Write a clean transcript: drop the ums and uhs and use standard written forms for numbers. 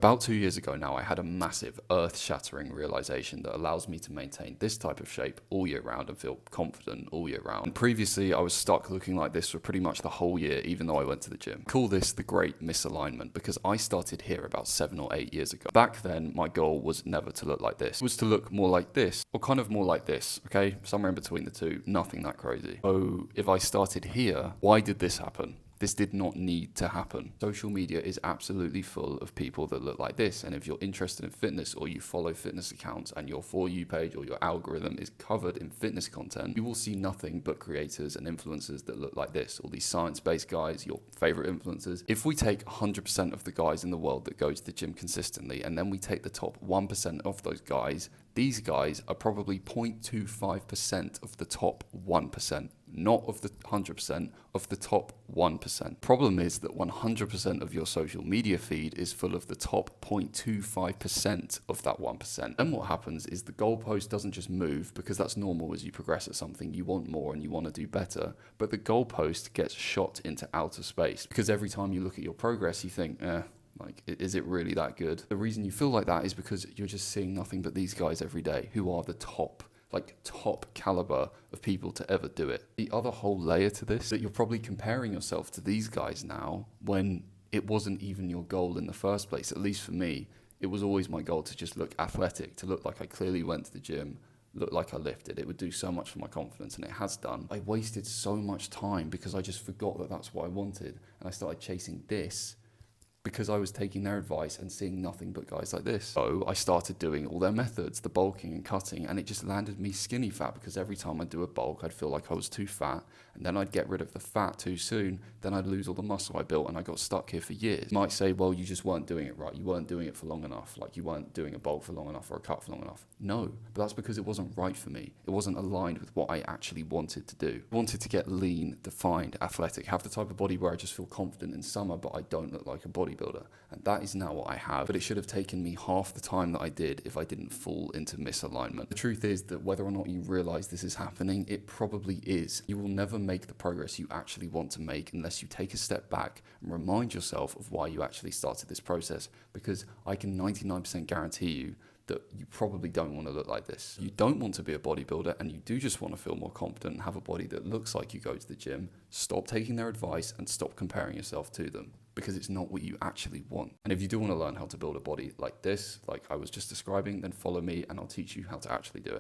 About 2 years ago now, I had a massive earth-shattering realization that allows me to maintain this type of shape all year round and feel confident all year round. And previously, I was stuck looking like this for pretty much the whole year, even though I went to the gym. I call this the great misalignment because I started here about 7 or 8 years ago. Back then, my goal was never to look like this. It was to look more like this, or kind of more like this, okay? Somewhere in between the two, nothing that crazy. So if I started here, why did this happen? This did not need to happen. Social media is absolutely full of people that look like this. And if you're interested in fitness or you follow fitness accounts and your For You page or your algorithm is covered in fitness content, you will see nothing but creators and influencers that look like this. All these science-based guys, your favorite influencers. If we take 100% of the guys in the world that go to the gym consistently, and then we take the top 1% of those guys, these guys are probably 0.25% of the top 1%, not of the 100%, of the top 1%. Problem is that 100% of your social media feed is full of the top 0.25% of that 1%. Then what happens is the goalpost doesn't just move, because that's normal as you progress at something. You want more and you want to do better, but the goalpost gets shot into outer space, because every time you look at your progress, you think, like, is it really that good? The reason you feel like that is because you're just seeing nothing but these guys every day who are the top caliber of people to ever do it. The other whole layer to this, that you're probably comparing yourself to these guys now when it wasn't even your goal in the first place. At least for me, it was always my goal to just look athletic, to look like I clearly went to the gym, look like I lifted. It would do so much for my confidence, and it has done. I wasted so much time because I just forgot that that's what I wanted, and I started chasing this because I was taking their advice and seeing nothing but guys like this. So I started doing all their methods, the bulking and cutting, and it just landed me skinny fat, because every time I'd do a bulk, I'd feel like I was too fat, and then I'd get rid of the fat too soon, then I'd lose all the muscle I built, and I got stuck here for years. You might say, well, you just weren't doing it right. You weren't doing it for long enough. Like, you weren't doing a bulk for long enough or a cut for long enough. No, but that's because it wasn't right for me. It wasn't aligned with what I actually wanted to do. I wanted to get lean, defined, athletic, have the type of body where I just feel confident in summer, but I don't look like a bodybuilder. And that is now what I have, but it should have taken me half the time that I did if I didn't fall into misalignment. The truth is that whether or not you realize this is happening, it probably is. You will never make the progress you actually want to make unless you take a step back and remind yourself of why you actually started this process, because I can 99% guarantee you that you probably don't want to look like this. You don't want to be a bodybuilder, and you do just want to feel more confident and have a body that looks like you go to the gym. Stop taking their advice and stop comparing yourself to them, because it's not what you actually want. And if you do want to learn how to build a body like this, like I was just describing, then follow me and I'll teach you how to actually do it.